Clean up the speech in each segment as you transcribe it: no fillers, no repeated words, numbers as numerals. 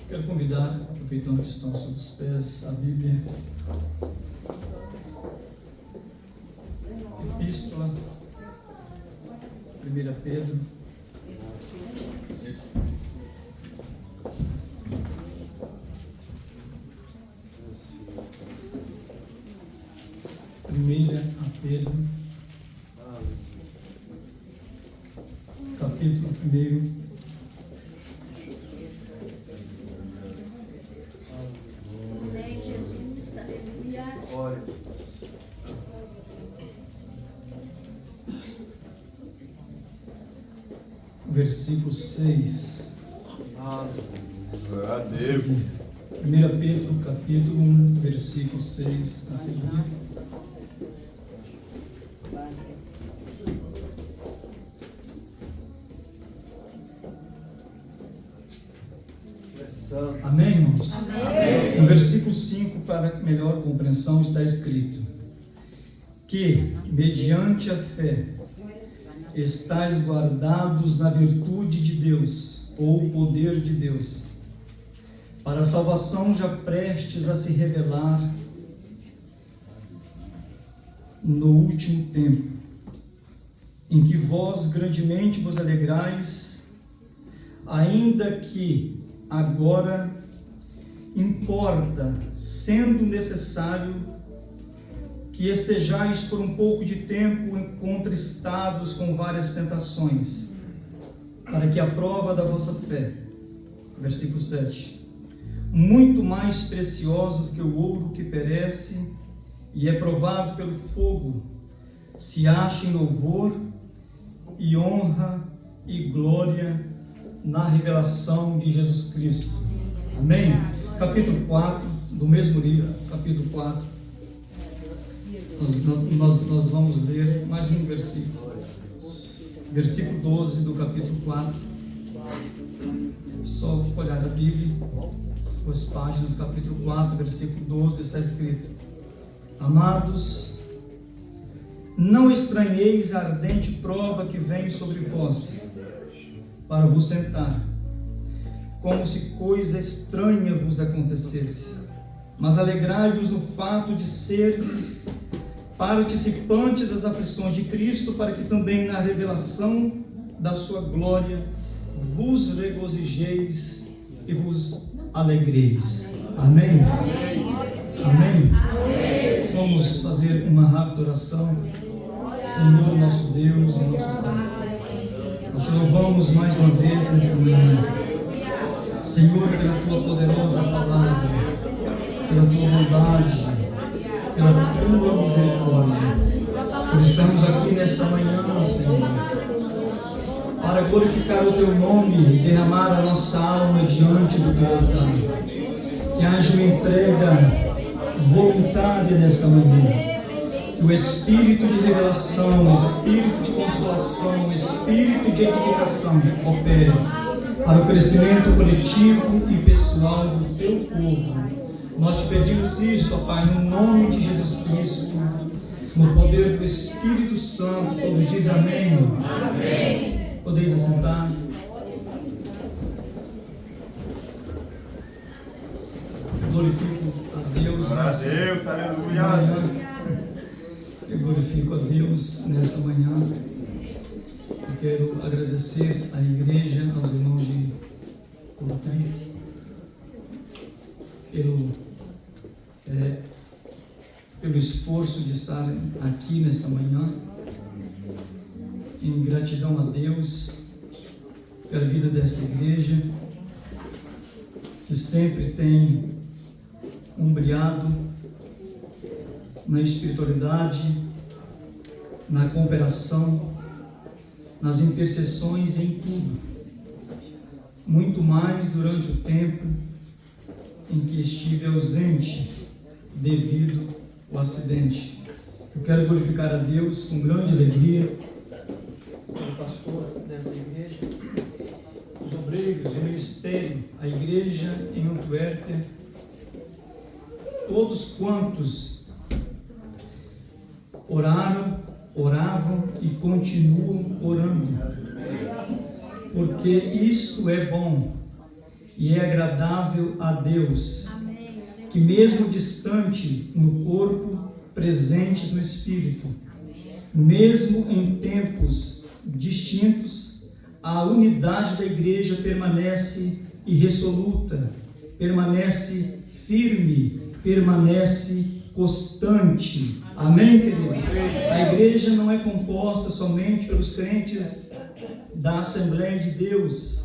Quero convidar, aproveitando que estão sob os pés, a Bíblia, Epístola, 1 Pedro, capítulo 1. Versículo 6. Glória a Deus. 1 Pedro, capítulo 1, versículo 6. A seguir. Amém, irmãos? Amém. No versículo 5, para melhor compreensão, está escrito: que, mediante a fé, estáis guardados na virtude de Deus, ou poder de Deus, para a salvação já prestes a se revelar no último tempo, em que vós grandemente vos alegrais, ainda que agora importa, sendo necessário, que estejais por um pouco de tempo contristados com várias tentações, para que a prova da vossa fé, versículo 7, muito mais preciosa do que o ouro que perece e é provado pelo fogo, se ache em louvor e honra e glória na revelação de Jesus Cristo. Amém? Capítulo 4, do mesmo livro, capítulo 4. Nós vamos ler mais um versículo. Versículo 12 do capítulo 4. Só folhar a Bíblia, as páginas, capítulo 4, versículo 12, está escrito: amados, não estranheis a ardente prova que vem sobre vós, para vos tentar, como se coisa estranha vos acontecesse, mas alegrai-vos no fato de seres participantes das aflições de Cristo, para que também na revelação da sua glória vos regozijeis e vos alegreis. Amém? Amém. Amém. Amém. Vamos fazer uma rápida oração. Senhor, nosso Deus e nosso Pai, nós te louvamos mais uma vez nessa manhã, Senhor, pela tua poderosa palavra, pela tua bondade, pela tua misericórdia, por estarmos aqui nesta manhã, Senhor, para glorificar o teu nome e derramar a nossa alma diante do teu altar. Que haja uma entrega voluntária nesta manhã. O espírito de revelação, o espírito de consolação, o espírito de edificação opere para o crescimento coletivo e pessoal do teu povo. Nós te pedimos isso, ó Pai, no nome de Jesus Cristo, no poder do Espírito Santo. Todos dizem amém. Amém. Podeis assentar. Glorifico a Deus. Glória a Deus, aleluia. Eu glorifico a Deus nesta manhã. Eu quero agradecer à igreja, aos irmãos de Cortém, pelo esforço de estar aqui nesta manhã, em gratidão a Deus pela vida desta igreja, que sempre tem umbreado na espiritualidade, na cooperação, nas intercessões e em tudo, muito mais durante o tempo em que estive ausente devido ao acidente. Eu quero glorificar a Deus com grande alegria, o pastor desta igreja, os obreiros, o ministério, a igreja em Antuérpia, todos quantos oravam e continuam orando, porque isto é bom e é agradável a Deus, que mesmo distante no corpo, presentes no espírito, mesmo em tempos distintos, a unidade da igreja permanece irresoluta, permanece firme, permanece constante. Amém, queridos? A igreja não é composta somente pelos crentes da Assembleia de Deus,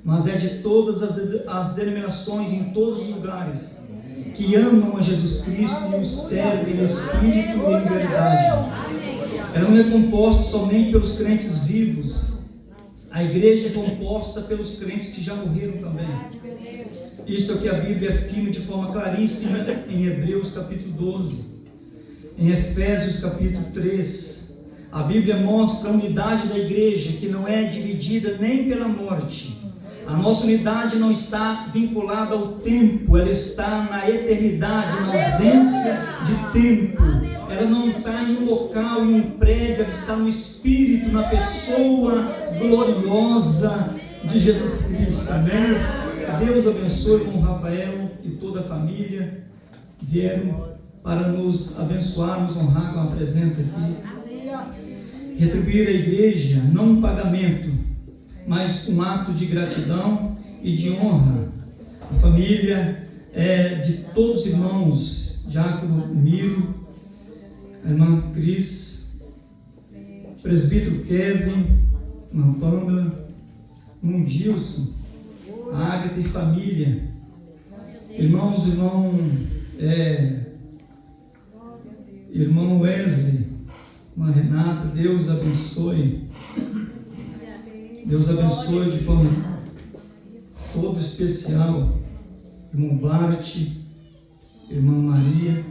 mas é de todas as denominações em todos os lugares que amam a Jesus Cristo e o servem em espírito e em verdade. Ela não é composta somente pelos crentes vivos. A igreja é composta pelos crentes que já morreram também. Isto é o que a Bíblia afirma de forma claríssima em Hebreus capítulo 12, em Efésios capítulo 3. A Bíblia mostra a unidade da igreja, que não é dividida nem pela morte. A nossa unidade não está vinculada ao tempo, ela está na eternidade, na ausência de tempo. Ela não está em um local, em um prédio, ela está no Espírito, na pessoa gloriosa de Jesus Cristo. Amém? Deus abençoe com o Rafael e toda a família. Vieram para nos abençoar, nos honrar com a presença aqui. Retribuir a igreja, não um pagamento, mas um ato de gratidão e de honra. A família é de todos os irmãos, Diácono Miro, a irmã Cris, presbítero Kevin, irmã Pâmela, irmão Gilson, Ágata e família, irmão Wesley, irmã Renata, Deus abençoe. Deus abençoe de forma toda especial, irmão Bart, irmã Maria.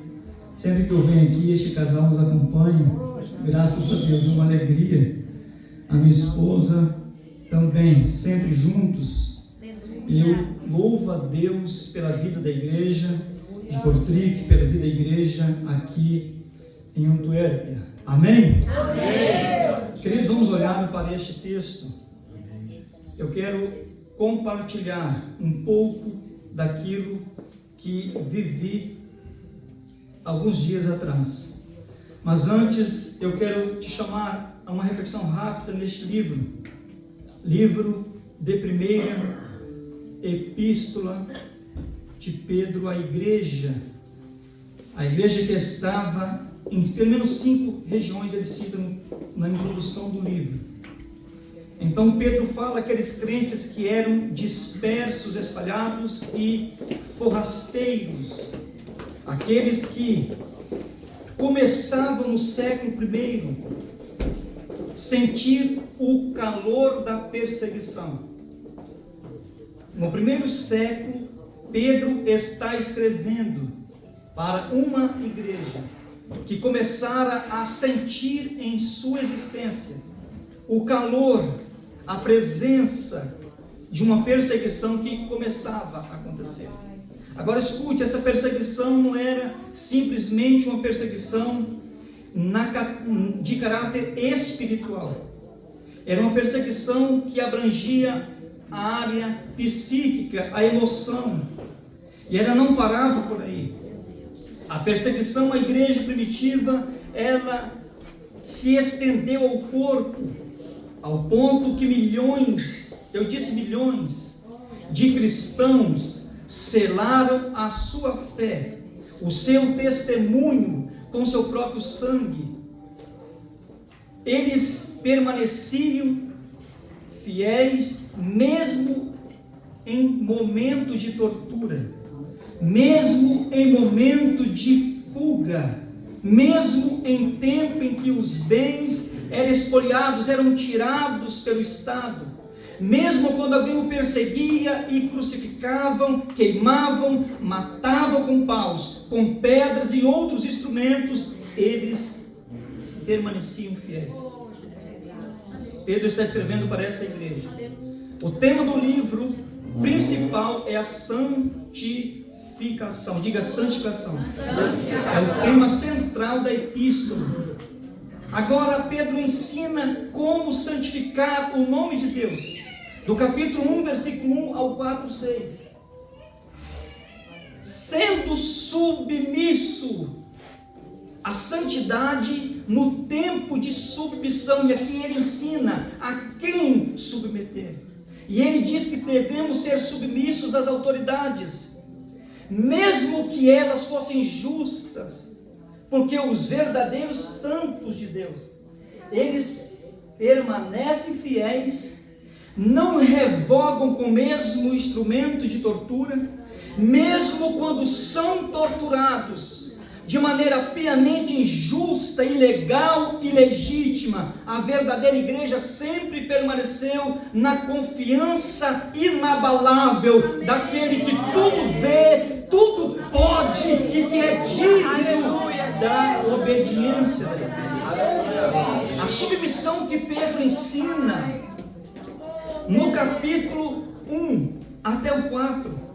Sempre que eu venho aqui, este casal nos acompanha, graças a Deus, é uma alegria. A minha esposa também, sempre juntos. E eu louvo a Deus pela vida da igreja de Kortrijk, pela vida da igreja aqui em Antuérpia. Amém? Amém! Queridos, vamos olhar para este texto. Eu quero compartilhar um pouco daquilo que vivi alguns dias atrás. Mas antes, eu quero te chamar a uma reflexão rápida neste livro de primeira epístola de Pedro à igreja. A igreja que estava em pelo menos 5 regiões, ele cita na introdução do livro. Então Pedro fala aqueles crentes que eram dispersos, espalhados e forrasteiros, aqueles que começavam no século I sentir o calor da perseguição. No primeiro século, Pedro está escrevendo para uma igreja que começara a sentir em sua existência o calor, a presença de uma perseguição que começava a acontecer. Agora escute, essa perseguição não era simplesmente uma perseguição de caráter espiritual. Era uma perseguição que abrangia a área psíquica, a emoção. E ela não parava por aí. A perseguição à igreja primitiva, ela se estendeu ao corpo, ao ponto que milhões de cristãos selaram a sua fé, o seu testemunho com seu próprio sangue. Eles permaneciam fiéis mesmo em momento de tortura, mesmo em momento de fuga, mesmo em tempo em que os bens eram espoliados, eram tirados pelo Estado, mesmo quando alguém o perseguia e crucificavam, queimavam, matavam com paus, com pedras e outros instrumentos, eles permaneciam fiéis. Pedro está escrevendo para esta igreja. O tema do livro principal é a santificação. Diga santificação. É o tema central da epístola. Agora Pedro ensina como santificar o nome de Deus, do capítulo 1, versículo 1 ao 4, 6. Sendo submisso à santidade no tempo de submissão, e aqui ele ensina a quem submeter. E ele diz que devemos ser submissos às autoridades, mesmo que elas fossem justas, porque os verdadeiros santos de Deus, eles permanecem fiéis, não revogam com o mesmo instrumento de tortura, mesmo quando são torturados de maneira piamente injusta, ilegal e legítima. A verdadeira igreja sempre permaneceu na confiança inabalável daquele que tudo vê, tudo pode e que é digno da obediência. A submissão que Pedro ensina no capítulo 1 até o 4,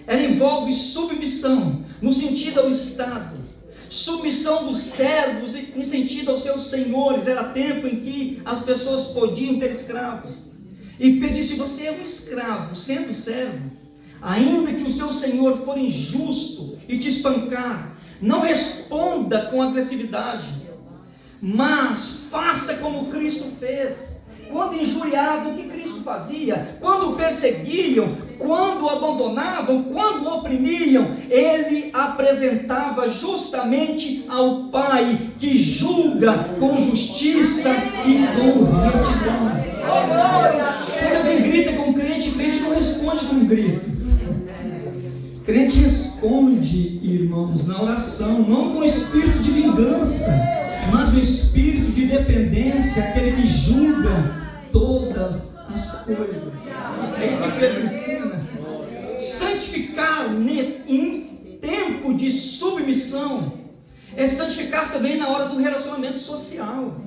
ela envolve submissão no sentido ao Estado, submissão dos servos em sentido aos seus senhores. Era tempo em que as pessoas podiam ter escravos. E Pedro disse: se você é um escravo, sendo servo, ainda que o seu senhor for injusto e te espancar, não responda com agressividade, mas faça como Cristo fez. Quando injuriado, o que Cristo fazia? Quando perseguiam, quando abandonavam, quando oprimiam, ele apresentava justamente ao Pai, que julga com justiça e com retidão. Quando alguém grita com o crente não responde com um grito. Crente responde, irmãos, na oração, não com espírito de vingança, mas o espírito de dependência, aquele que julga todas as coisas. É isso que Pedro ensina. Santificar em tempo de submissão é santificar também na hora do relacionamento social.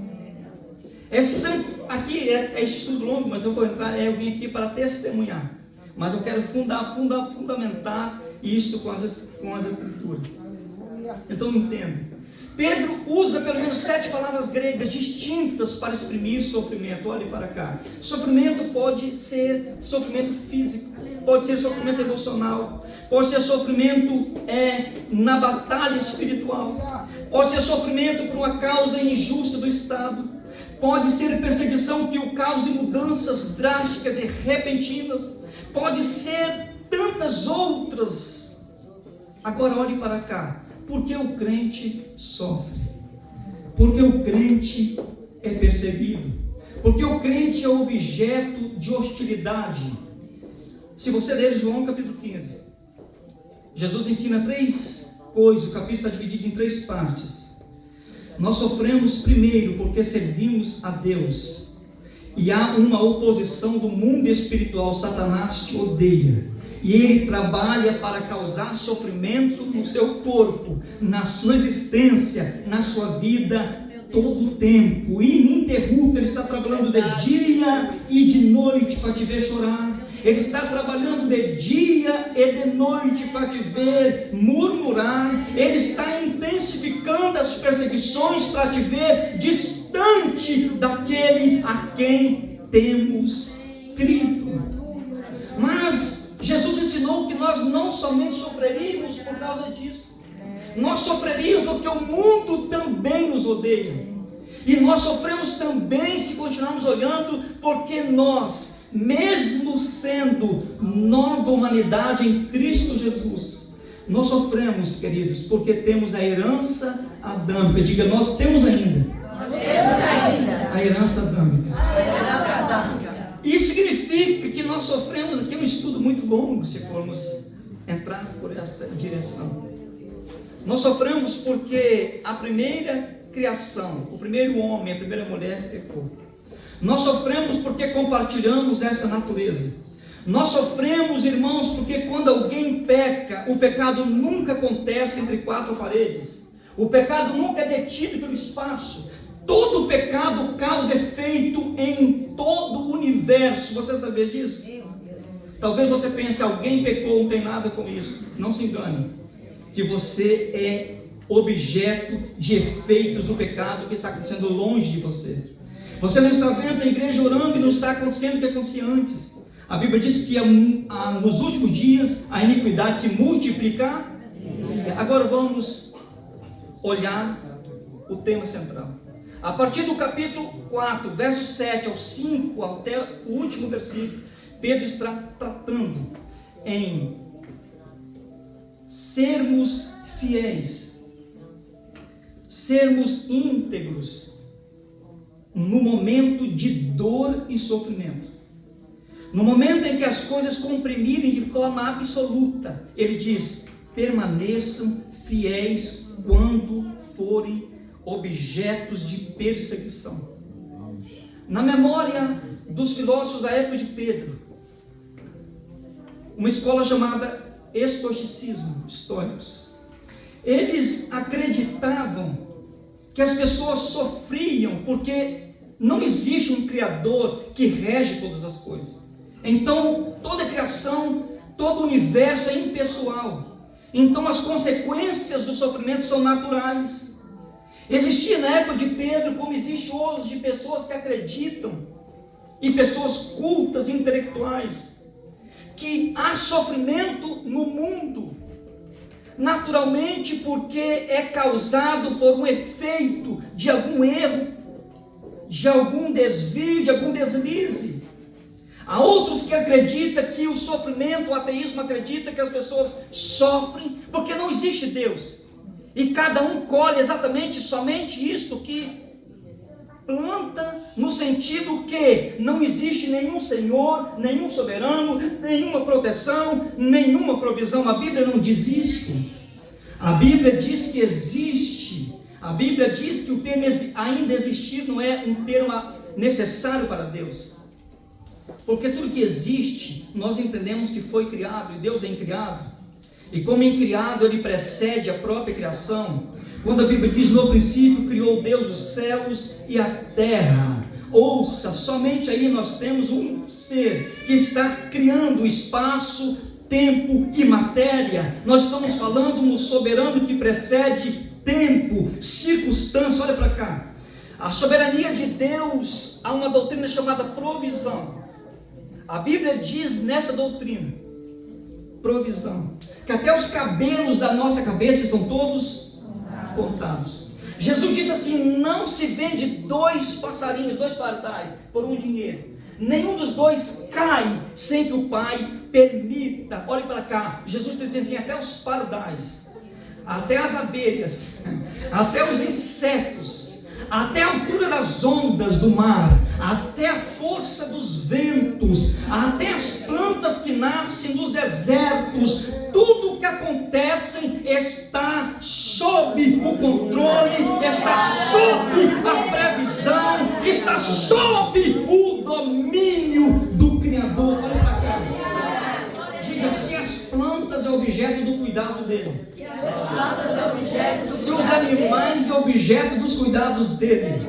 Aqui é estudo longo, mas eu vou entrar, eu vim aqui para testemunhar, mas eu quero fundamentar isto com as escrituras. Então entenda. Pedro usa pelo menos 7 palavras gregas distintas para exprimir sofrimento. Olhe para cá. Sofrimento pode ser sofrimento físico, pode ser sofrimento emocional, pode ser sofrimento na batalha espiritual, pode ser sofrimento por uma causa injusta do Estado, pode ser perseguição que o cause mudanças drásticas e repentinas, pode ser tantas outras. Agora olhe para cá. Por que o crente sofre? Porque o crente é perseguido? Porque o crente é objeto de hostilidade? Se você ler João capítulo 15, Jesus ensina 3 coisas. O capítulo está dividido em 3 partes. Nós sofremos primeiro porque servimos a Deus, e há uma oposição do mundo espiritual. Satanás te odeia, e ele trabalha para causar sofrimento no seu corpo, na sua existência, na sua vida, todo o tempo, ininterrupto. Ele está trabalhando de dia e de noite para te ver chorar. Ele está trabalhando de dia e de noite para te ver murmurar. Ele está intensificando as perseguições para te ver distante daquele a quem temos crido. Mas Jesus ensinou que nós não somente sofreríamos por causa disso. Nós sofreríamos porque o mundo também nos odeia. E nós sofremos também, se continuarmos olhando, porque nós, mesmo sendo nova humanidade em Cristo Jesus, nós sofremos, queridos, porque temos a herança adâmica. Diga, nós temos ainda. A herança adâmica. Isso significa que nós sofremos. Aqui é um estudo muito longo, se formos entrar por esta direção. Nós sofremos porque a primeira criação, o primeiro homem, a primeira mulher pecou. Nós sofremos porque compartilhamos essa natureza. Nós sofremos, irmãos, porque quando alguém peca, o pecado nunca acontece entre 4 paredes. O pecado nunca é detido pelo espaço. Todo pecado causa efeito em todo o universo. Você sabia disso? Talvez você pense, alguém pecou, não tem nada com isso. Não se engane, que você é objeto de efeitos do pecado que está acontecendo longe de você. Você não está vendo a igreja orando e não está acontecendo o que acontecia antes. A Bíblia diz que nos últimos dias a iniquidade se multiplicar. Agora vamos olhar o tema central. A partir do capítulo 4, verso 7 ao 5, até o último versículo, Pedro está tratando em sermos fiéis, sermos íntegros no momento de dor e sofrimento. No momento em que as coisas comprimirem de forma absoluta, ele diz: permaneçam fiéis quando forem objetos de perseguição. Na memória dos filósofos da época de Pedro, uma escola chamada estoicismo, estoicos, eles acreditavam que as pessoas sofriam porque não existe um Criador que rege todas as coisas. Então, toda a criação, todo o universo é impessoal. Então, as consequências do sofrimento são naturais. Existia na época de Pedro, como existe hoje, de pessoas que acreditam, e pessoas cultas, intelectuais, que há sofrimento no mundo, naturalmente porque é causado por um efeito de algum erro, de algum desvio, de algum deslize. Há outros que acreditam que o sofrimento, o ateísmo acredita que as pessoas sofrem porque não existe Deus. E cada um colhe exatamente somente isto que planta, no sentido que não existe nenhum Senhor, nenhum soberano, nenhuma proteção, nenhuma provisão. A Bíblia não diz isto. A Bíblia diz que existe. A Bíblia diz que o termo ainda existir não é um termo necessário para Deus. Porque tudo que existe, nós entendemos que foi criado, e Deus é incriado. E como incriado, ele precede a própria criação. Quando a Bíblia diz: no princípio criou Deus os céus e a terra. Ouça, somente aí nós temos um ser que está criando espaço, tempo e matéria. Nós estamos falando no soberano que precede tempo, circunstância. Olha para cá. A soberania de Deus, há uma doutrina chamada provisão. A Bíblia diz nessa doutrina, provisão, que até os cabelos da nossa cabeça estão todos contados. Jesus disse assim: não se vende 2 passarinhos, 2 pardais por um dinheiro. Nenhum dos dois cai sem que o Pai permita. Olhe para cá, Jesus está dizendo assim: até os pardais, até as abelhas, até os insetos, até a altura das ondas do mar, até a força dos ventos, até as plantas que nascem nos desertos, tudo o que acontece está sob o controle, está sob a previsão, está sob o domínio do Criador. Olha para cá. Diga: se as plantas é objeto do cuidado dele, se os animais são objeto dos cuidados dele,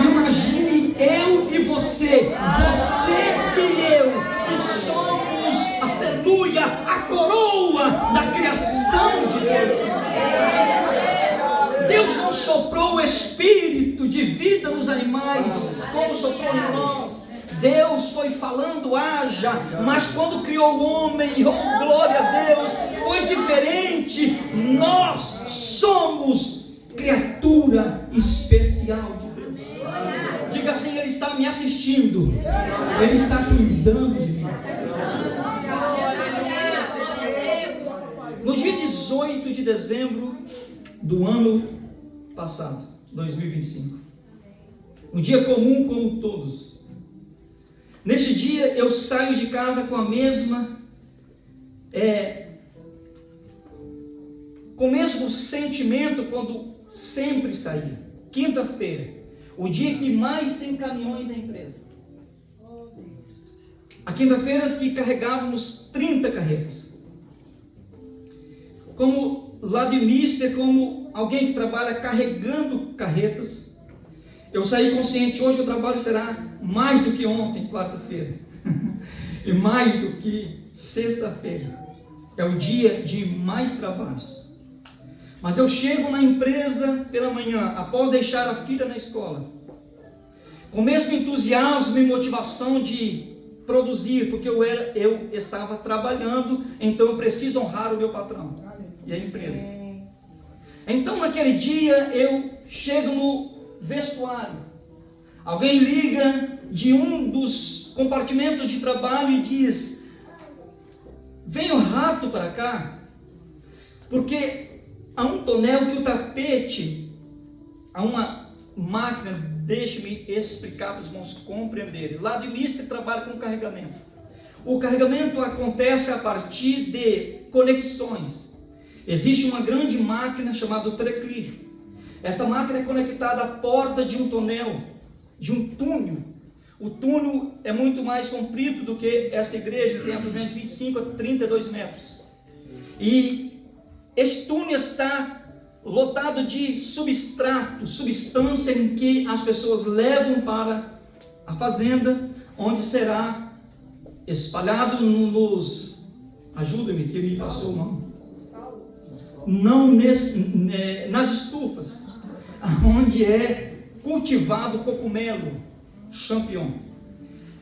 imagine eu e você e eu, que somos, aleluia, a coroa da criação de Deus. Deus não soprou o espírito de vida nos animais como soprou em nós. Deus foi falando: haja, mas quando criou o homem, oh glória a Deus, foi diferente. Nós somos criatura especial de Deus. Diga assim: Ele está me assistindo, Ele está cuidando de mim. No dia 18 de dezembro do ano passado, 2025, um dia comum como todos. Neste dia eu saio de casa com a mesma, com o mesmo sentimento quando sempre saía. Quinta-feira, o dia que mais tem caminhões na empresa. A quinta-feira que carregávamos 30 carretas. Como ladimista, como alguém que trabalha carregando carretas, eu saí consciente: hoje o trabalho será mais do que ontem, quarta-feira, e mais do que sexta-feira. É o dia de mais trabalhos. Mas eu chego na empresa pela manhã, após deixar a filha na escola, com o mesmo entusiasmo e motivação de produzir, porque eu estava trabalhando, então eu preciso honrar o meu patrão e a empresa. Então naquele dia eu chego no vestuário, alguém liga de um dos compartimentos de trabalho e diz: venham rápido para cá, porque há um tonel que o tapete, há uma máquina, deixe-me explicar para os irmãos compreenderem. Lá de Mister trabalha com carregamento. O carregamento acontece a partir de conexões. Existe uma grande máquina chamada Treclir. Essa máquina é conectada à porta de um tonel, de um túnel. O túnel é muito mais comprido do que essa igreja, que tem aproximadamente 25 a 32 metros. E este túnel está lotado de substrato, substância em que as pessoas levam para a fazenda, onde será espalhado nos... Ajuda-me, que me passou o nome. Não nas estufas, onde é cultivado o cogumelo, champignon.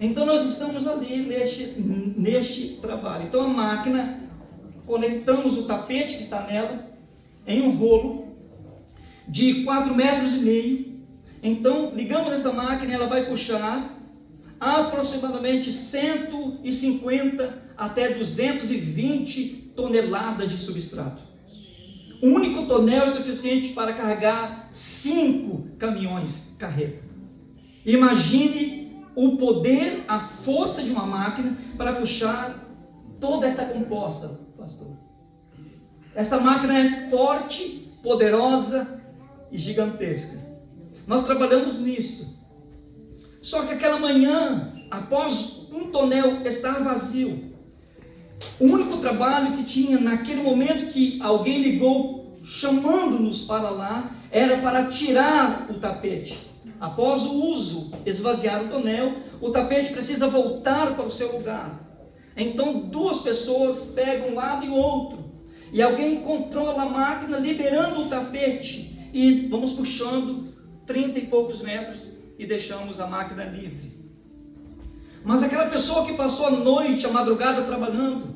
Então nós estamos ali neste trabalho. Então a máquina, conectamos o tapete que está nela em um rolo de 4,5 metros. Então ligamos essa máquina, ela vai puxar aproximadamente 150 até 220 toneladas de substrato. Um único tonel é suficiente para carregar 5 caminhões carreta. Imagine o poder, a força de uma máquina para puxar toda essa composta, pastor. Essa máquina é forte, poderosa e gigantesca. Nós trabalhamos nisto. Só que aquela manhã, após um tonel estar vazio, o único trabalho que tinha naquele momento que alguém ligou chamando-nos para lá, era para tirar o tapete. Após o uso, esvaziar o tonel, o tapete precisa voltar para o seu lugar. Então 2 pessoas pegam um lado e outro, e alguém controla a máquina liberando o tapete, e vamos puxando 30 e poucos metros e deixamos a máquina livre. Mas aquela pessoa que passou a noite, a madrugada trabalhando,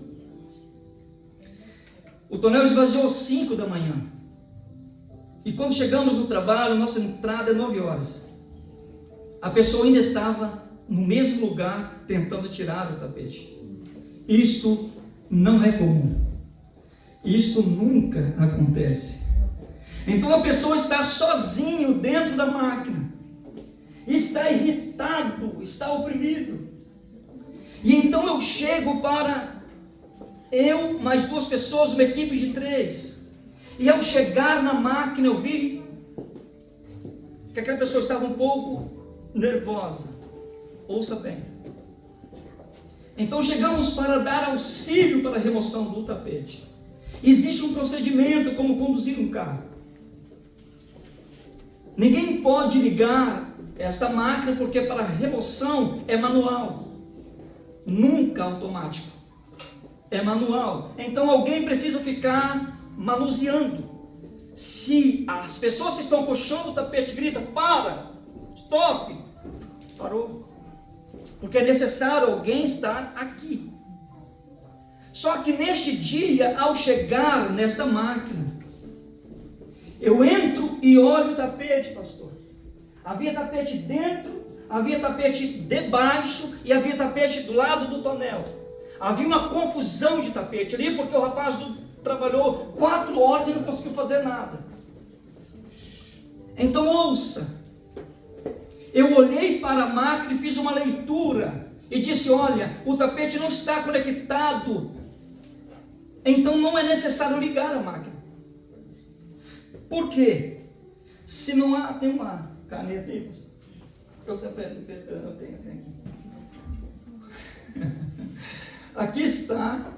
o tonel esvaziou às 5 da manhã. E quando chegamos no trabalho, nossa entrada é 9 horas. A pessoa ainda estava no mesmo lugar tentando tirar o tapete. Isto não é comum. Isto nunca acontece. Então a pessoa está sozinho dentro da máquina. Está irritado, está oprimido. E então eu chego para eu, mais 2 pessoas, uma equipe de 3. E ao chegar na máquina, eu vi que aquela pessoa estava um pouco nervosa. Ouça bem. Então chegamos para dar auxílio para a remoção do tapete. Existe um procedimento como conduzir um carro. Ninguém pode ligar esta máquina porque para a remoção é manual. Nunca automático. É manual. Então alguém precisa ficar manuseando. Se as pessoas que estão puxando o tapete gritam: para, stop, parou. Porque é necessário alguém estar aqui. Só que neste dia, ao chegar nessa máquina, eu entro e olho o tapete, pastor. Havia tapete dentro, havia tapete debaixo e havia tapete do lado do tonel. Havia uma confusão de tapete ali, porque o rapaz trabalhou 4 horas e não conseguiu fazer nada. Então ouça, eu olhei para a máquina e fiz uma leitura e disse: olha, o tapete não está conectado, então não é necessário ligar a máquina. Por quê? Se não há, tem uma caneta aí, eu tenho aqui. Aqui está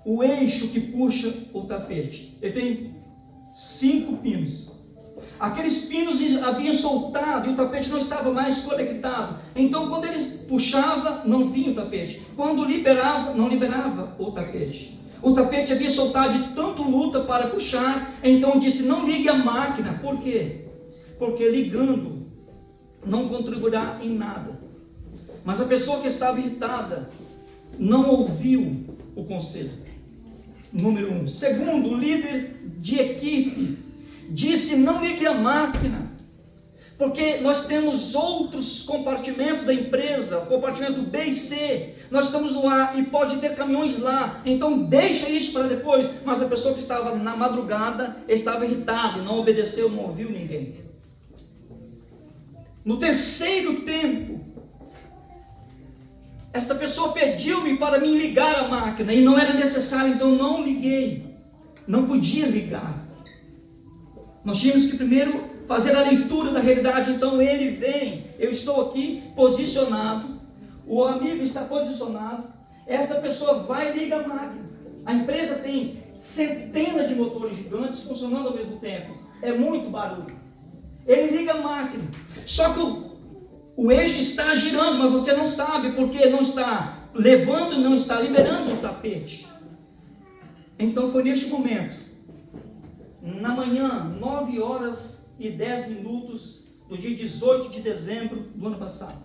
o eixo que puxa o tapete. Ele tem 5 pinos. Aqueles pinos haviam soltado e o tapete não estava mais conectado. Então quando ele puxava, não vinha o tapete. Quando liberava, não liberava o tapete. O tapete havia soltado de tanto luta para puxar. Então disse: não ligue a máquina. Por quê? Porque ligando não contribuirá em nada. Mas a pessoa que estava irritada não ouviu o conselho. Número 1. Segundo, o líder de equipe disse: não ligue a máquina, porque nós temos outros compartimentos da empresa, compartimento B e C, nós estamos no A e pode ter caminhões lá, então deixa isso para depois. Mas a pessoa que estava na madrugada estava irritada, não obedeceu, não ouviu ninguém. No terceiro tempo, esta pessoa pediu-me para mim ligar a máquina, e não era necessário, então não liguei, não podia ligar. Nós tínhamos que primeiro fazer a leitura da realidade. Então ele vem, eu estou aqui posicionado, o amigo está posicionado, essa pessoa vai e liga a máquina. A empresa tem centenas de motores gigantes funcionando ao mesmo tempo, é muito barulho. Ele liga a máquina, só que o eixo está girando, mas você não sabe, porque não está levando, não está liberando o tapete. Então foi neste momento, na manhã, 9h10 do dia 18 de dezembro do ano passado,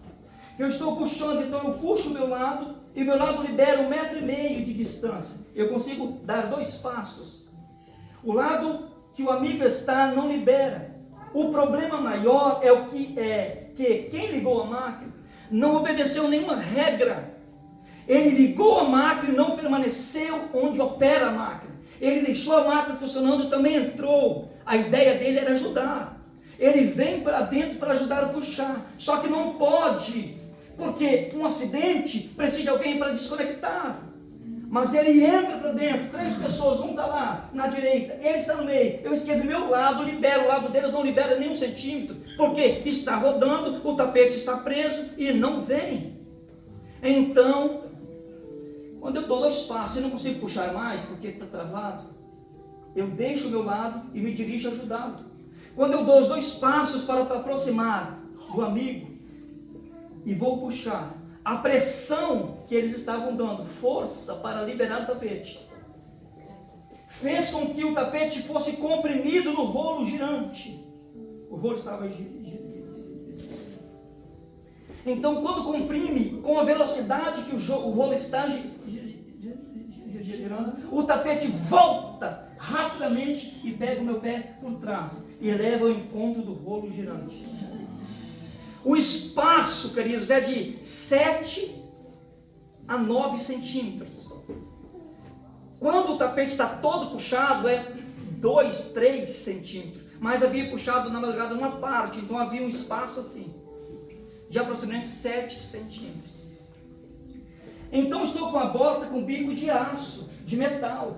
eu estou puxando. Então eu puxo o meu lado, e meu lado libera 1,5 m de distância, eu consigo dar 2 passos. O lado que o amigo está não libera. O problema maior é que quem ligou a máquina não obedeceu nenhuma regra. Ele ligou a máquina e não permaneceu onde opera a máquina. Ele deixou a máquina funcionando e também entrou. A ideia dele era ajudar. Ele vem para dentro para ajudar a puxar. Só que não pode, porque um acidente precisa de alguém para desconectar. Mas ele entra para dentro, 3 pessoas, um está lá na direita, ele está no meio, eu esquerdo, do meu lado, libero, o lado deles não libera nem 1 centímetro, porque está rodando, o tapete está preso e não vem. Então, quando eu dou 2 passos e não consigo puxar mais, porque está travado, eu deixo o meu lado e me dirijo a ajudá-lo. Quando eu dou os 2 passos para aproximar do amigo e vou puxar, a pressão que eles estavam dando, força para liberar o tapete, fez com que o tapete fosse comprimido no rolo girante. O rolo estava girando. Então, quando comprime, com a velocidade que o rolo está girando, o tapete volta rapidamente e pega o meu pé por trás e leva ao encontro do rolo girante. O espaço, queridos, é de 7 a 9 centímetros. Quando o tapete está todo puxado, é 2, 3 centímetros. Mas havia puxado na madrugada uma parte, então havia um espaço assim, de aproximadamente 7 centímetros. Então estou com a bota com bico de aço, de metal.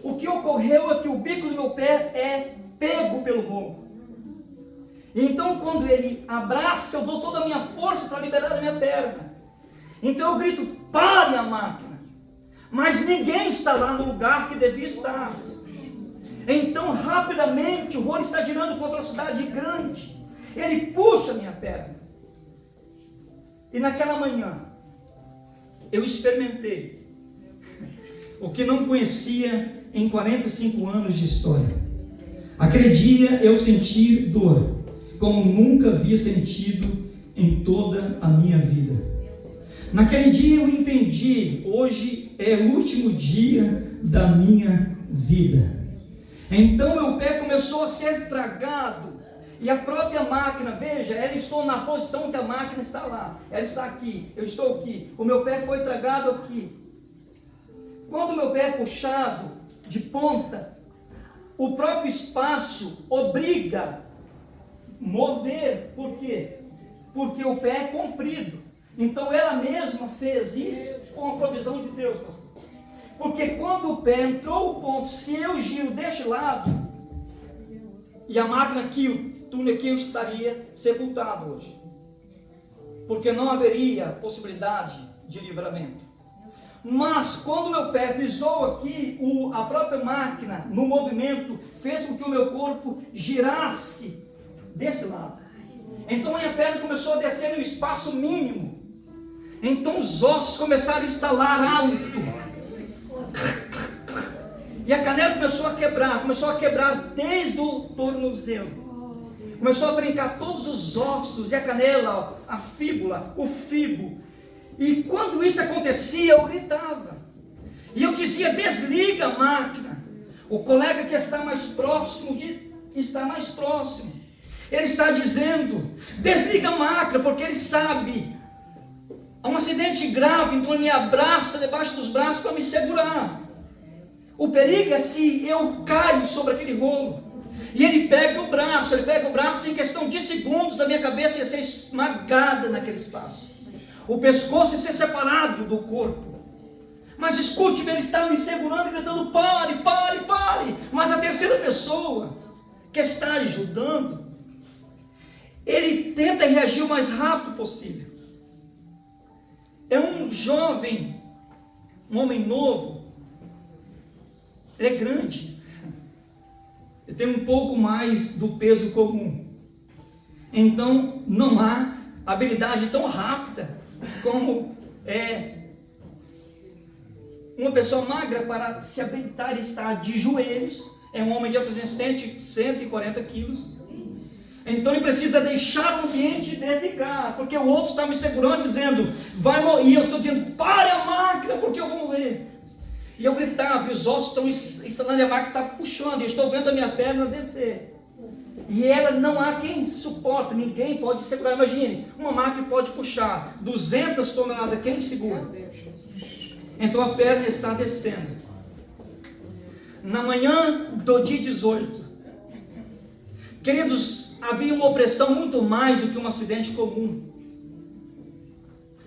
O que ocorreu é que o bico do meu pé é pego pelo rolo. Então quando ele abraça, eu dou toda a minha força para liberar a minha perna. Então eu grito: pare a máquina. Mas ninguém está lá no lugar que devia estar. Então rapidamente o rolo está girando com velocidade grande. Ele puxa a minha perna. E naquela manhã eu experimentei o que não conhecia em 45 anos de história. Aquele dia eu senti dor como nunca havia sentido em toda a minha vida. Naquele dia eu entendi: hoje é o último dia da minha vida. Então meu pé começou a ser tragado, e a própria máquina, veja, ela estou na posição que a máquina está lá, ela está aqui, eu estou aqui, o meu pé foi tragado aqui. Quando o meu pé é puxado de ponta, o próprio espaço obriga a mover. Por quê? Porque o pé é comprido. Então ela mesma fez isso com a provisão de Deus, pastor. Porque quando o pé entrou o ponto, se eu giro deste lado e a máquina aqui, o túnel aqui, eu estaria sepultado hoje, porque não haveria possibilidade de livramento. Mas quando o meu pé pisou aqui, a própria máquina no movimento fez com que o meu corpo girasse desse lado. Então a minha perna começou a descer no espaço mínimo. Então os ossos começaram a estalar alto. E a canela começou a quebrar desde o tornozelo. Começou a trincar todos os ossos e a canela, a fíbula, o fibo. E quando isso acontecia, eu gritava. E eu dizia: desliga a máquina. O colega que está mais próximo, ele está dizendo: desliga a máquina, porque ele sabe. Há um acidente grave, então ele me abraça debaixo dos braços para me segurar. O perigo é se eu caio sobre aquele rolo. E ele pega o braço, em questão de segundos, a minha cabeça ia ser esmagada naquele espaço. O pescoço ia ser separado do corpo. Mas escute-me, ele estava me segurando, gritando: pare, pare, pare. Mas a terceira pessoa, que está ajudando, ele tenta reagir o mais rápido possível. É um jovem, um homem novo, ele é grande, ele tem um pouco mais do peso comum, então não há habilidade tão rápida como uma pessoa magra para se habilitar e estar de joelhos. É um homem de aproximadamente 140 quilos. Então ele precisa deixar o ambiente e desligar, porque o outro está me segurando, dizendo: vai morrer. E eu estou dizendo: pare a máquina, porque eu vou morrer. E eu gritava, e os ossos estão instalando, e a máquina está puxando, e eu estou vendo a minha perna descer. E ela não há quem suporte, ninguém pode segurar. Imagine, uma máquina pode puxar 200 toneladas, quem segura? Então a perna está descendo. Na manhã do dia 18, queridos, havia uma opressão muito mais do que um acidente comum.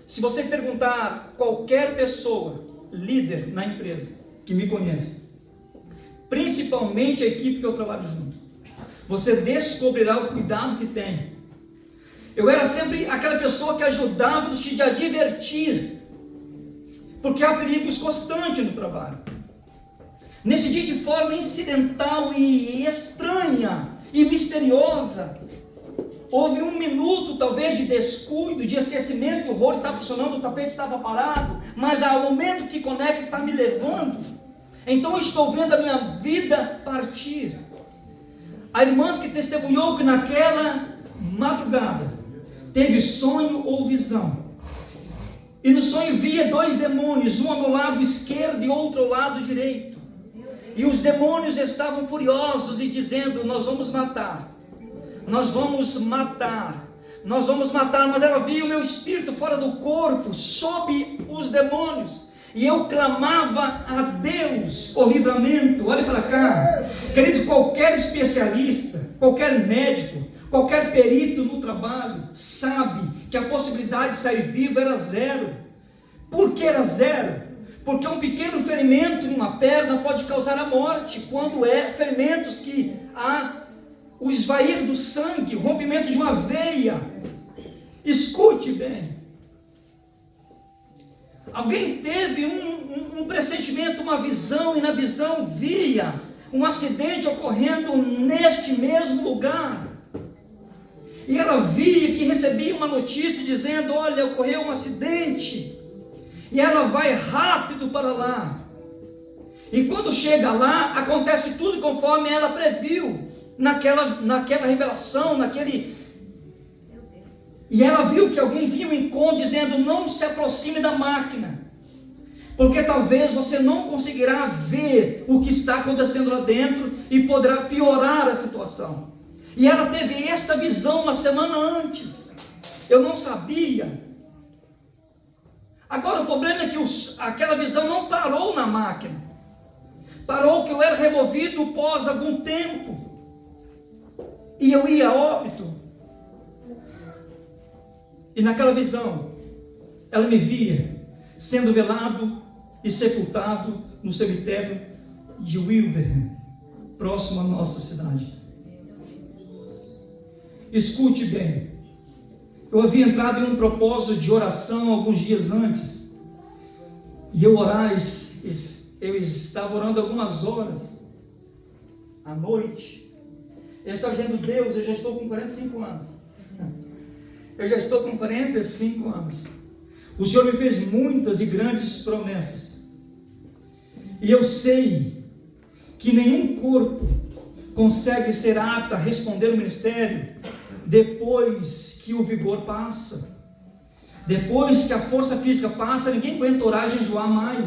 Se você perguntar a qualquer pessoa, líder na empresa, que me conhece, principalmente a equipe que eu trabalho junto, você descobrirá o cuidado que tem. Eu era sempre aquela pessoa que ajudava te a divertir, porque há perigos constantes no trabalho. Nesse dia, de forma incidental e estranha e misteriosa, houve um minuto talvez de descuido, de esquecimento, o rolo estava funcionando, o tapete estava parado, mas ao momento que conecta está me levando, então eu estou vendo a minha vida partir. Há irmãs que testemunhou que naquela madrugada teve sonho ou visão, e no sonho via 2 demônios, um ao meu lado esquerdo e outro ao lado direito, e os demônios estavam furiosos e dizendo: nós vamos matar, nós vamos matar, nós vamos matar. Mas ela via o meu espírito fora do corpo, sob os demônios, e eu clamava a Deus por livramento. Olhe para cá, querido, qualquer especialista, qualquer médico, qualquer perito no trabalho sabe que a possibilidade de sair vivo era zero. Por que era zero? Porque um pequeno ferimento em uma perna pode causar a morte, quando é ferimentos que há o esvair do sangue, o rompimento de uma veia. Escute bem. Alguém teve um pressentimento, uma visão, e na visão via um acidente ocorrendo neste mesmo lugar. E ela via que recebia uma notícia dizendo: olha, ocorreu um acidente. E ela vai rápido para lá. E quando chega lá, acontece tudo conforme ela previu, naquela revelação, E ela viu que alguém vinha ao encontro dizendo: não se aproxime da máquina, porque talvez você não conseguirá ver o que está acontecendo lá dentro e poderá piorar a situação. E ela teve esta visão uma semana antes. Eu não sabia. Agora o problema é que aquela visão não parou na máquina. Parou que eu era removido após algum tempo. E eu ia a óbito. E naquela visão, ela me via sendo velado e sepultado no cemitério de Wilbraham, próximo à nossa cidade. Escute bem. Eu havia entrado em um propósito de oração alguns dias antes. E eu estava orando algumas horas à noite. Eu estava dizendo: Deus, eu já estou com 45 anos. Eu já estou com 45 anos. O Senhor me fez muitas e grandes promessas. E eu sei que nenhum corpo consegue ser apta a responder o ministério depois que o vigor passa. Depois que a força física passa, ninguém aguenta orar e jejuar mais,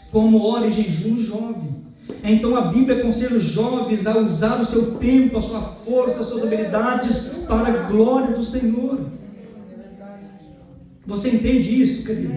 como ora e jejum jovem. Então a Bíblia aconselha os jovens a usar o seu tempo, a sua força, as suas habilidades para a glória do Senhor. Você entende isso, querido?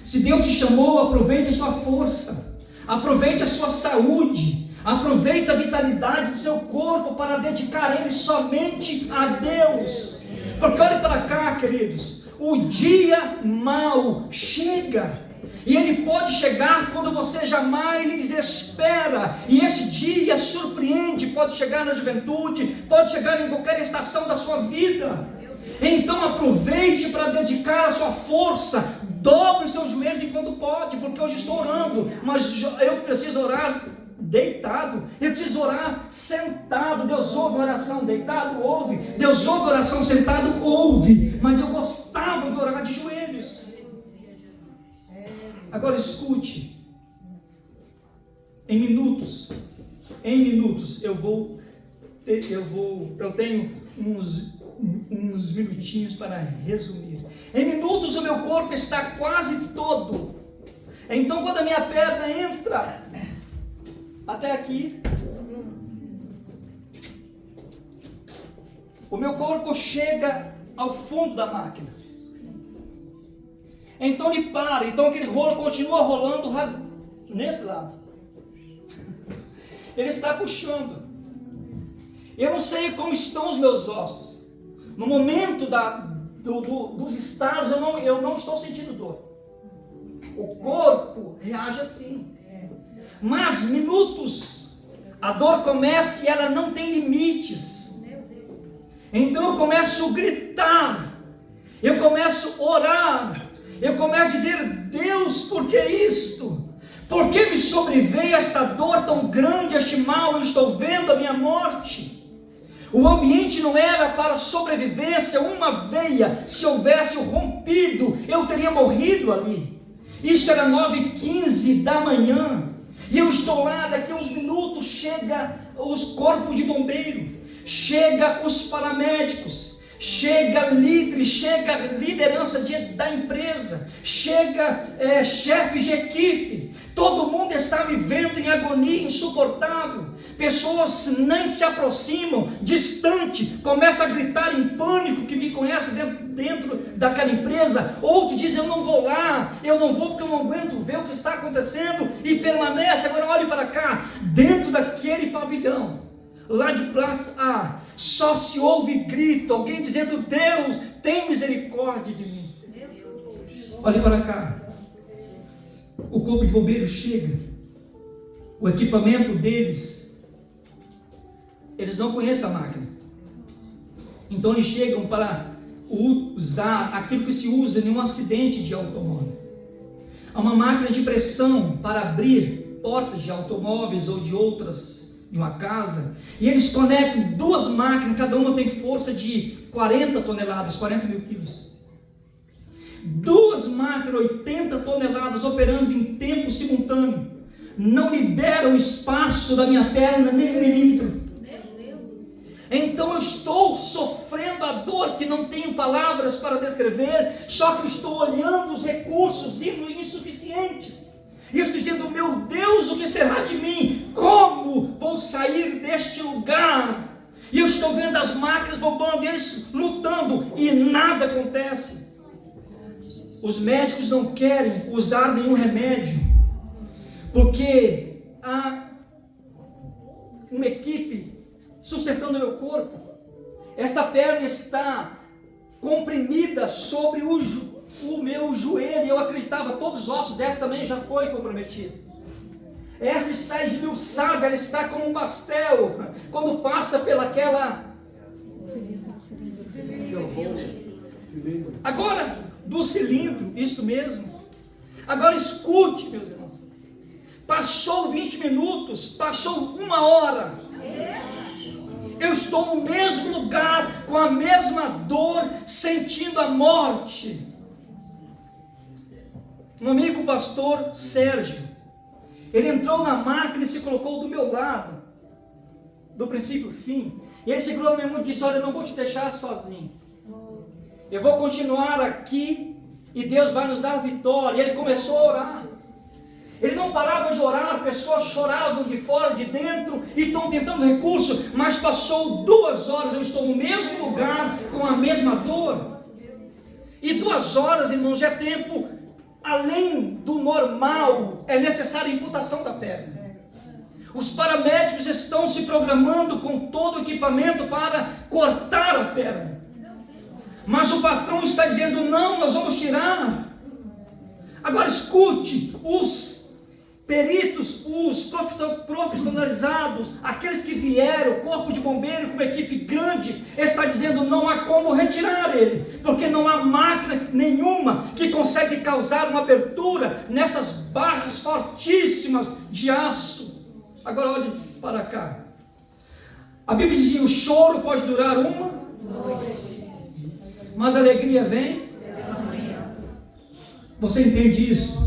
Se Deus te chamou, aproveite a sua força, aproveite a sua saúde, aproveite a vitalidade do seu corpo para dedicar ele somente a Deus. Porque olhe para cá, queridos, o dia mau chega. E ele pode chegar quando você jamais espera. E este dia surpreende, pode chegar na juventude, pode chegar em qualquer estação da sua vida. Então aproveite para dedicar a sua força. Dobre os seus joelhos enquanto pode, porque hoje estou orando, mas eu preciso orar deitado, eu preciso orar sentado. Deus ouve a oração deitado? Ouve. Deus ouve a oração sentado? Ouve. Mas eu gostava de orar de joelhos. Agora escute, em minutos eu tenho uns minutinhos para resumir. Em minutos o meu corpo está quase todo. Então quando a minha perna entra até aqui, o meu corpo chega ao fundo da máquina. Então ele para, então aquele rolo continua rolando nesse lado. Ele está puxando. Eu não sei como estão os meus ossos. No momento dos estados eu não estou sentindo dor. O corpo reage assim. Mas minutos, a dor começa e ela não tem limites. Então eu começo a gritar, eu começo a orar, eu começo a dizer: Deus, por que isto? Por que me sobreveio esta dor tão grande, este mal? Eu estou vendo a minha morte. O ambiente não era para sobrevivência. Uma veia, se houvesse rompido, eu teria morrido ali. Isto era 9h15 da manhã. E eu estou lá, daqui a uns minutos chega os corpos de bombeiro, chega os paramédicos, chega líderes, chega liderança da empresa, chega chefes de equipe. Todo mundo está me vendo em agonia insuportável. Pessoas nem se aproximam, distante, começam a gritar em pânico, que me conhecem dentro daquela empresa. Outros dizem: eu não vou lá, eu não vou porque eu não aguento ver o que está acontecendo, e permanece. Agora olhe para cá, dentro daquele pavilhão, lá de Praça A, só se ouve grito, alguém dizendo: Deus, tem misericórdia de mim. Olhe para cá, o corpo de bombeiros chega, o equipamento deles, eles não conhecem a máquina, então eles chegam para usar aquilo que se usa em um acidente de automóvel. Há uma máquina de pressão para abrir portas de automóveis ou de uma casa, e eles conectam duas máquinas, cada uma tem força de 40 toneladas, 40 mil quilos. Duas máquinas, 80 toneladas, operando em tempo simultâneo, não liberam espaço da minha perna nem um milímetro. Então eu estou sofrendo a dor que não tenho palavras para descrever, só que eu estou olhando os recursos insuficientes, e eu estou dizendo: meu Deus, o que será de mim? Como vou sair deste lugar? E eu estou vendo as máquinas bombando, eles lutando, e nada acontece. Os médicos não querem usar nenhum remédio, porque há uma equipe sustentando meu corpo. Esta perna está comprimida sobre o meu joelho. Eu acreditava, todos os ossos dessa também já foi comprometido. Essa está esmiuçada, ela está como um pastel, quando passa pelaquela... Agora, do cilindro, isso mesmo. Agora escute, meus irmãos. Passou 20 minutos, passou 1 hora. Eu estou no mesmo lugar, com a mesma dor, sentindo a morte. Um amigo, o pastor Sérgio, ele entrou na máquina e se colocou do meu lado. do princípio ao fim. E ele segurou a minha mão e disse: olha, eu não vou te deixar sozinho. Eu vou continuar aqui e Deus vai nos dar a vitória. E ele começou a orar. Ele não parava de orar, pessoas choravam de fora, de dentro, e estão tentando recurso, mas passou 2 horas, eu estou no mesmo lugar, com a mesma dor. E 2 horas, irmãos, é tempo além do normal, é necessária a amputação da perna. Os paramédicos estão se programando com todo o equipamento para cortar a perna. Mas o patrão está dizendo: não, nós vamos tirar. Agora escute, os peritos, os profissionalizados, aqueles que vieram, o corpo de bombeiro com uma equipe grande, está dizendo: não há como retirar ele, porque não há máquina nenhuma que consegue causar uma abertura nessas barras fortíssimas de aço. Agora olhe para cá. A Bíblia dizia: o choro pode durar uma noite, mas a alegria vem. Você entende isso?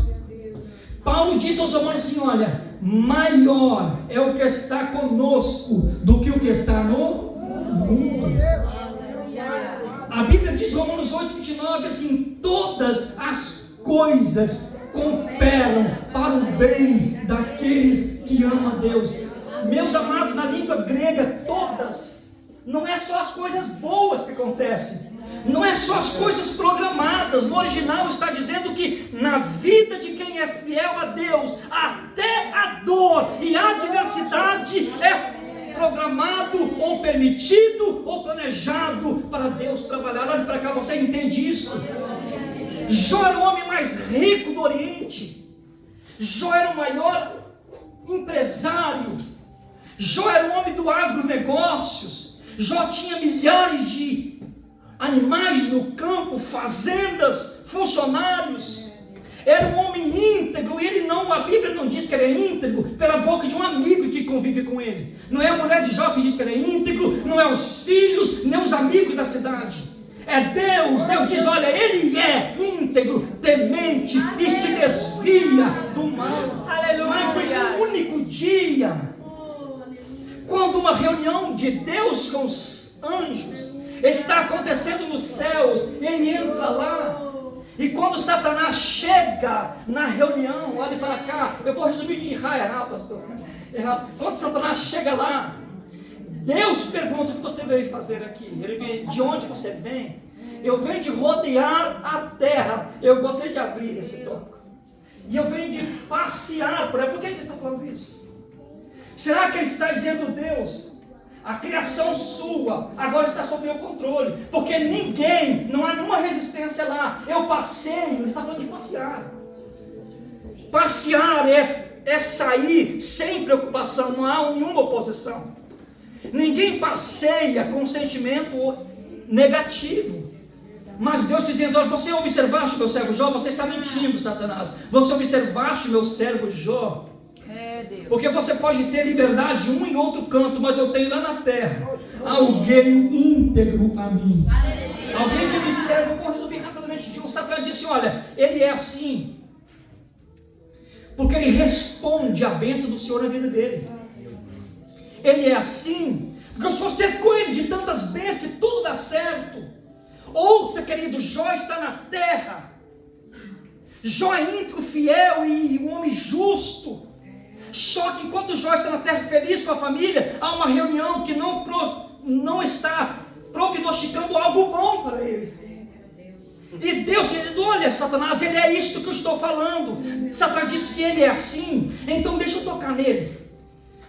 Paulo disse aos romanos assim: olha, maior é o que está conosco do que o que está no mundo. A Bíblia diz, Romanos 8:29, assim: todas as coisas cooperam para o bem daqueles que amam a Deus. Meus amados, na língua grega, todas, não é só as coisas boas que acontecem, não é só as coisas programadas. No original está dizendo que na vida de quem é fiel a Deus, até a dor e a adversidade é programado, ou permitido, ou planejado para Deus trabalhar. Olha para cá, você entende isso? Jó era o homem mais rico do Oriente. Jó era o maior empresário. Jó era o homem do agronegócios. Jó tinha milhares de animais no campo, fazendas, funcionários. Era um homem íntegro. E ele não, a Bíblia não diz que ele é íntegro pela boca de um amigo que convive com ele. Não é a mulher de Jó que diz que ele é íntegro, não é os filhos, nem os amigos da cidade. É Deus. Deus diz: olha, ele é íntegro, temente e se desvia do mal. Aleluia. Mas em um único dia, quando uma reunião de Deus com os anjos está acontecendo nos céus, ele entra lá. E quando Satanás chega na reunião, olhe para cá, eu vou resumir de errar, pastor. Quando Satanás chega lá, Deus pergunta: o que você veio fazer aqui? Ele vem: de onde você vem? Eu venho de rodear a terra. Eu gostaria de abrir esse toque. E eu venho de passear por ela. Por que ele está falando isso? Será que ele está dizendo: Deus, a criação sua agora está sob meu controle, porque ninguém, não há nenhuma resistência lá, eu passeio? Ele está falando de passear. Passear é sair sem preocupação, não há nenhuma oposição. Ninguém passeia com sentimento negativo. Mas Deus dizendo: olha, você observaste meu servo Jó? Você está mentindo, Satanás. Você observaste meu servo Jó? Porque você pode ter liberdade de um e outro canto, mas eu tenho lá na terra alguém íntegro a mim. Alguém que me serve. Eu vou resumir rapidamente. O Satanás disse: olha, ele é assim porque ele responde à bênção do Senhor na vida dele. Ele é assim porque o Senhor cercou ele de tantas bênçãos que tudo dá certo. Ouça, querido, Jó está na terra. Jó é íntegro, fiel e um homem justo. Só que enquanto Jó está na terra feliz com a família, há uma reunião que não está prognosticando algo bom para ele. E Deus dizendo: olha, Satanás, ele é isto que eu estou falando. Satanás disse: se ele é assim, então deixa eu tocar nele,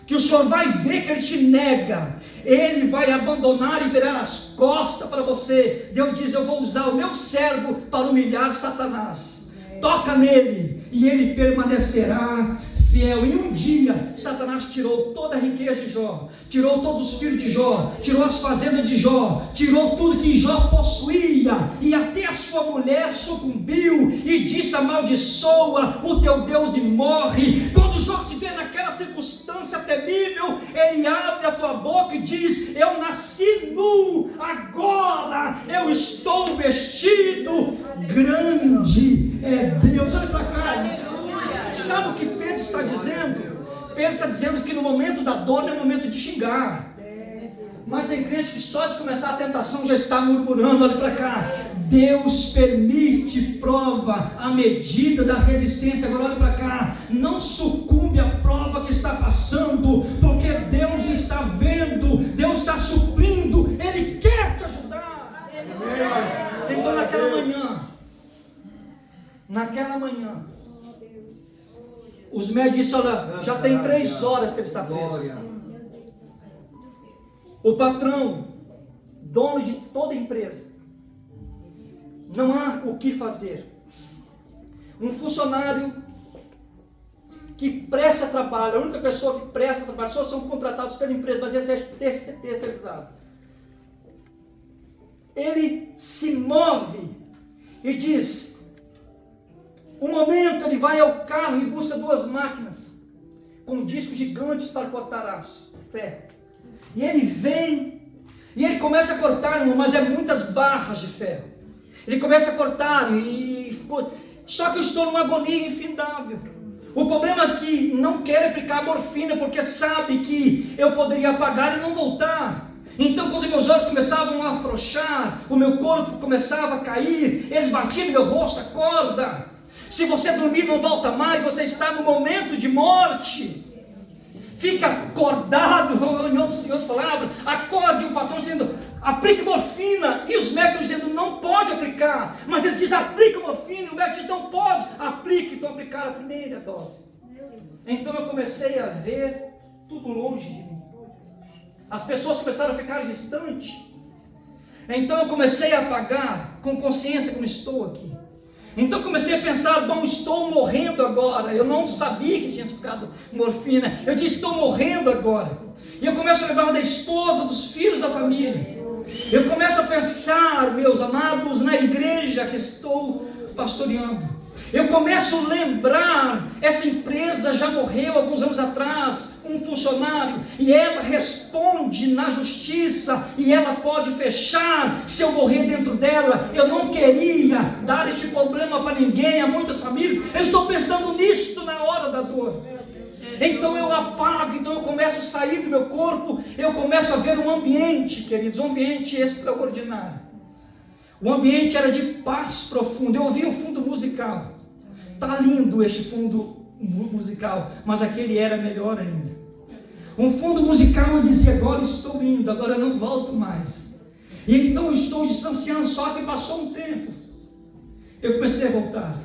que o Senhor vai ver que ele te nega. Ele vai abandonar e virar as costas para você. Deus diz: eu vou usar o meu servo para humilhar Satanás. Toca nele e ele permanecerá fiel. E um dia Satanás tirou toda a riqueza de Jó, tirou todos os filhos de Jó, tirou as fazendas de Jó, tirou tudo que Jó possuía, e até a sua mulher sucumbiu e disse: amaldiçoa o teu Deus e morre. Quando Jó se vê naquela circunstância temível, ele abre a tua boca e diz: eu nasci nu, agora eu estou vestido. Grande é Deus. Olha para cá. Sabe o que Pedro está dizendo? Pedro está dizendo que no momento da dor não é o momento de xingar. Mas tem crente que só de começar a tentação já está murmurando, olha para cá. Deus permite prova à medida da resistência. Agora olha para cá. Não sucumbe à prova que está passando, porque Deus está vendo, Deus está suprindo, Ele quer te ajudar. Então naquela manhã, os médicos disseram, olha, já tem 3 horas que ele está preso. O patrão, dono de toda a empresa, não há o que fazer. Um funcionário que presta trabalho, a única pessoa que presta trabalho, só são contratados pela empresa, mas esse é terceirizado. Ele se move e diz, um momento ele vai ao carro e busca 2 máquinas, com discos gigantes para cortar aço, ferro. E ele vem, e ele começa a cortar, irmão, mas é muitas barras de ferro. Ele começa a cortar, só que eu estou numa agonia infindável. O problema é que não quero aplicar morfina, porque sabe que eu poderia apagar e não voltar. Então quando meus olhos começavam a afrouxar, o meu corpo começava a cair, eles batiam no meu rosto, acorda. Se você dormir não volta mais, você está no momento de morte. Fica acordado, em outras palavras, acorde, o patrão dizendo, aplique morfina, e os médicos dizendo, não pode aplicar, mas ele diz, aplique morfina, e o médico diz, não pode, aplique, então aplicar a primeira dose. Então eu comecei a ver tudo longe de mim, as pessoas começaram a ficar distantes, então eu comecei a apagar, com consciência como estou aqui. Então comecei a pensar, bom, estou morrendo agora. Eu não sabia que tinha ficado morfina. Eu disse, estou morrendo agora. E eu começo a lembrar da esposa, dos filhos da família. Eu começo a pensar, meus amados, na igreja que estou pastoreando. Eu começo a lembrar, essa empresa já morreu alguns anos atrás, um funcionário, e ela responde na justiça, e ela pode fechar se eu morrer dentro dela. Eu não queria dar este problema para ninguém, a muitas famílias. Eu estou pensando nisto na hora da dor. Então eu apago, então eu começo a sair do meu corpo, eu começo a ver um ambiente, queridos, um ambiente extraordinário. O ambiente era de paz profunda. Eu ouvi um fundo musical. Está lindo este fundo musical, mas aquele era melhor ainda. Um fundo musical, eu dizia, agora estou indo, agora não volto mais. E então eu estou distanciando, só que passou um tempo. Eu comecei a voltar.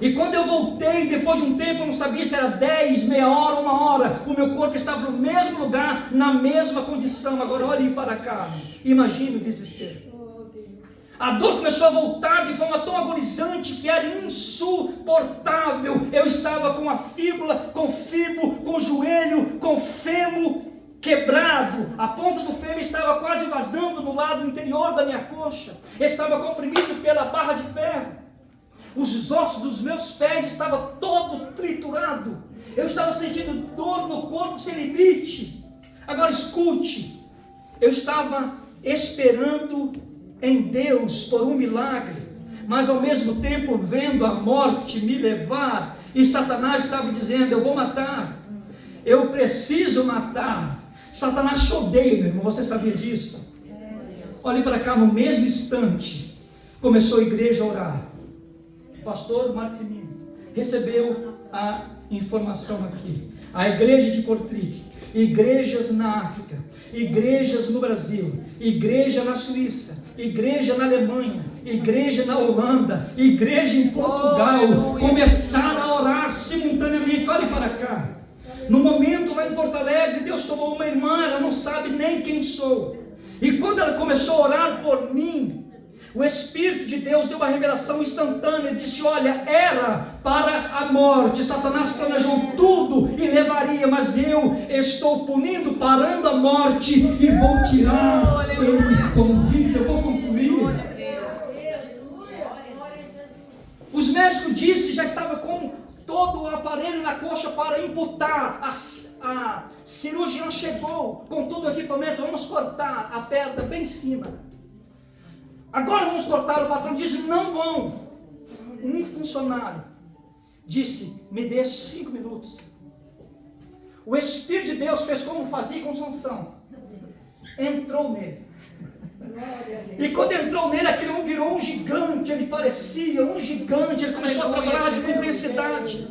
E quando eu voltei, depois de um tempo, eu não sabia se era 10, meia hora, 1 hora. O meu corpo estava no mesmo lugar, na mesma condição. Agora olhe para cá. Imagine o desespero. A dor começou a voltar de forma tão agonizante que era insuportável. Eu estava com a fíbula, com o fibo, com o joelho, com o fêmur quebrado. A ponta do fêmur estava quase vazando no lado interior da minha coxa. Estava comprimido pela barra de ferro. Os ossos dos meus pés estavam todo triturado. Eu estava sentindo dor no corpo sem limite. Agora escute, eu estava esperando em Deus por um milagre, mas ao mesmo tempo vendo a morte me levar, e Satanás estava dizendo, eu vou matar, eu preciso matar. Satanás te odeia, meu irmão, você sabia disso? Olhe para cá, no mesmo instante, começou a igreja a orar. O pastor Martinini recebeu a informação aqui, a igreja de Kortrijk, igrejas na África, igrejas no Brasil, igreja na Suíça, igreja na Alemanha, igreja na Holanda, igreja em Portugal, começaram a orar simultaneamente. Olhe para cá, no momento lá em Porto Alegre, Deus tomou uma irmã, ela não sabe nem quem sou, e quando ela começou a orar por mim, o Espírito de Deus deu uma revelação instantânea. Ele disse, olha, era para a morte, Satanás planejou tudo e levaria, mas eu estou punindo, parando a morte, e vou tirar ele com vida. Eu vou concluir. Os médicos disseram, já estava com todo o aparelho na coxa para imputar. A cirurgiã chegou com todo o equipamento, vamos cortar a perna bem em cima. Agora vamos cortar. O patrão disse, não vão. Um funcionário disse, me dê 5 minutos. O Espírito de Deus fez como fazia com Sansão. entrou nele. E quando entrou nele, aquele homem virou um gigante, ele parecia um gigante, ele começou a trabalhar de uma intensidade.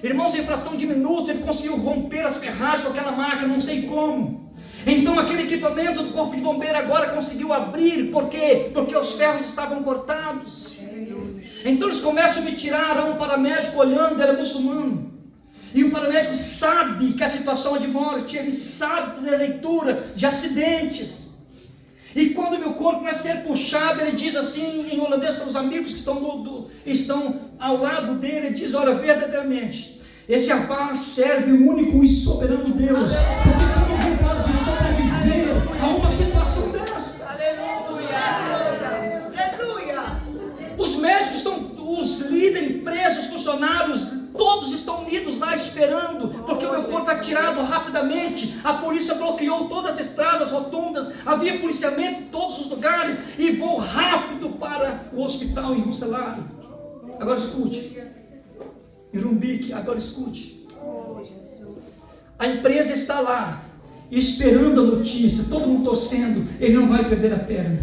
Irmãos, em fração de minutos, ele conseguiu romper as ferragens com aquela máquina, não sei como. Então aquele equipamento do corpo de bombeiro agora conseguiu abrir, por quê? Porque os ferros estavam cortados. Então eles começam a me tirar, um paramédico olhando, era muçulmano. E o paramédico sabe que a situação é de morte, ele sabe fazer a leitura de acidentes. E quando o meu corpo começa a ser puxado, ele diz assim em holandês para os amigos que estão ao lado dele, ele diz: olha, verdadeiramente, esse rapaz serve o único e soberano Deus, porque como alguém pode sobreviver a uma situação dessa? Aleluia! Os médicos os líderes, empresas, funcionários, todos estão unidos lá esperando, porque o meu corpo é tirado rapidamente. A polícia bloqueou todas as estradas, rotundas, havia policiamento em todos os lugares, e vou rápido para o hospital em Roncesvalles. Agora escute, em Rumbique, agora escute. A empresa está lá, esperando a notícia, todo mundo torcendo, ele não vai perder a perna,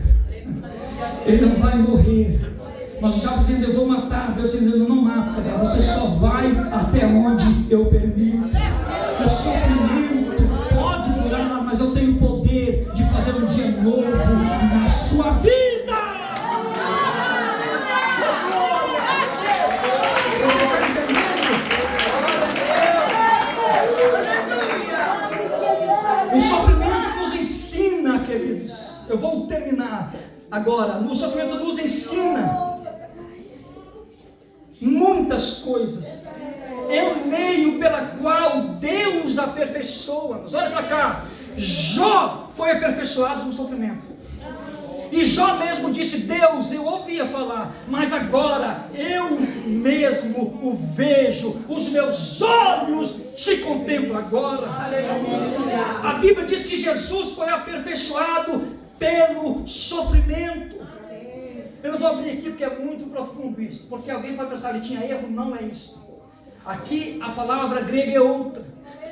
ele não vai morrer. Mas o diabo dizendo: eu vou matar. Deus dizendo: eu não mato, cara. Você só vai até onde eu permito. O sofrimento pode durar, mas eu tenho o poder de fazer um dia novo na sua vida. Você está entendendo? O sofrimento nos ensina, queridos. Eu vou terminar agora. O sofrimento nos ensina muitas coisas. É o meio pela qual Deus aperfeiçoa-nos. Olha para cá. Jó foi aperfeiçoado no sofrimento. E Jó mesmo disse: Deus, eu ouvia falar, mas agora eu mesmo o vejo, os meus olhos te contemplam agora. A Bíblia diz que Jesus foi aperfeiçoado pelo sofrimento. Eu não vou abrir aqui porque é muito profundo isso, porque alguém vai pensar: ele tinha erro. Não é isso. Aqui a palavra grega é outra,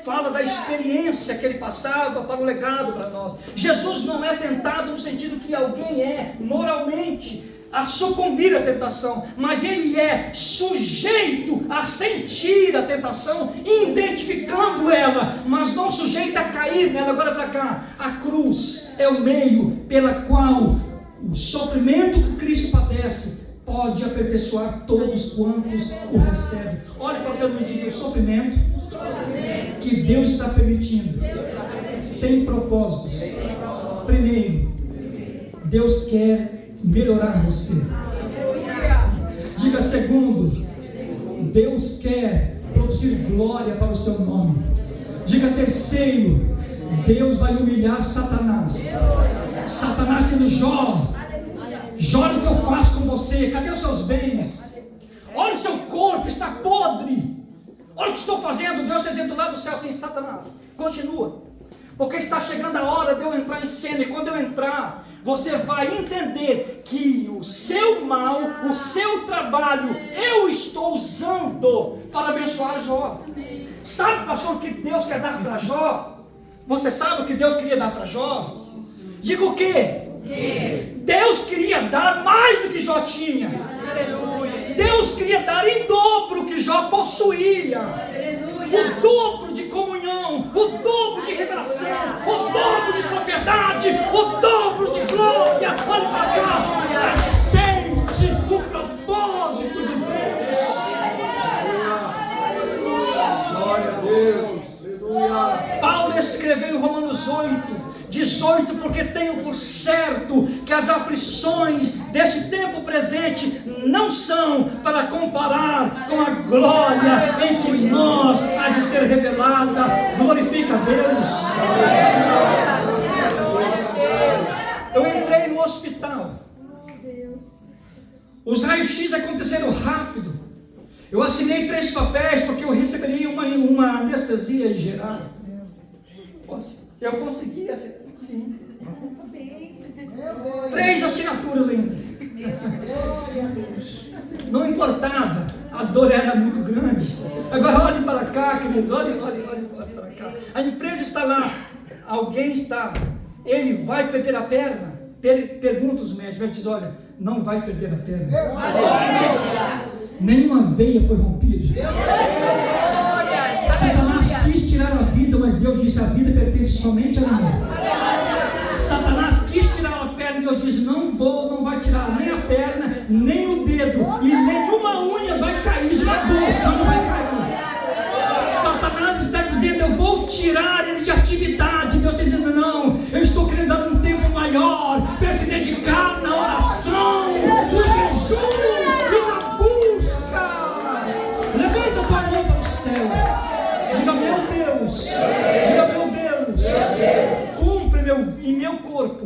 fala da experiência que ele passava para o legado para nós. Jesus não é tentado no sentido que alguém é moralmente a sucumbir à tentação, mas ele é sujeito a sentir a tentação, identificando ela, mas não sujeito a cair nela. Agora para cá, a cruz é o meio pela qual o sofrimento que Cristo padece pode aperfeiçoar todos quantos o recebem. Olha para o teu mendigo: o sofrimento que Deus está permitindo tem propósitos. Primeiro, Deus quer melhorar você. Diga: segundo, Deus quer produzir glória para o seu nome. Diga: terceiro, Deus vai humilhar Satanás. Satanás que nos Jó, olha o que eu faço com você, cadê os seus bens? Olha o seu corpo, está podre. Olha o que estou fazendo. Deus está dizendo lá do céu assim: Satanás, continua, porque está chegando a hora de eu entrar em cena. E quando eu entrar, você vai entender que o seu mal, o seu trabalho, eu estou usando para abençoar Jó. Sabe, pastor, o que Deus quer dar para Jó? Você sabe o que Deus queria dar para Jó? Diga o quê? Deus queria dar mais do que Jó tinha. Deus queria dar em dobro o que Jó possuía. O dobro de comunhão, o dobro de revelação, o dobro de propriedade, o dobro de glória. Olha para cá, aceite o propósito de Deus. Glória a Deus. Paulo escreveu em Romanos 8:18: porque tenho por certo que as aflições deste tempo presente não são para comparar com a glória em que nós há de ser revelada. Glorifica a Deus. Eu entrei no hospital, os raios-x aconteceram rápido. Eu assinei 3 papéis porque eu receberia uma anestesia geral. Eu consegui assinar, sim. 3 assinaturas ainda. Não importava, a dor era muito grande. Agora olhe para cá, queridos, olhe para cá. A empresa está lá, alguém está ele vai perder a perna? Pergunta os médicos, ele diz, olha, não vai perder a perna. Nenhuma veia foi rompida. Satanás quis tirar a vida, mas Deus disse, a vida pertence somente a mim. Satanás quis tirar a perna, e Deus diz, não vai tirar nem a perna, nem o dedo, e nenhuma unha vai cair, esmagou, não vai cair. Satanás está dizendo, eu vou tirar ele de atividade. Deus está dizendo, não, eu estou querendo dar um tempo maior para se dedicar na oração, no jejum e na busca. Levanta a tua mão para o céu, diga, meu Deus, cumpre em meu corpo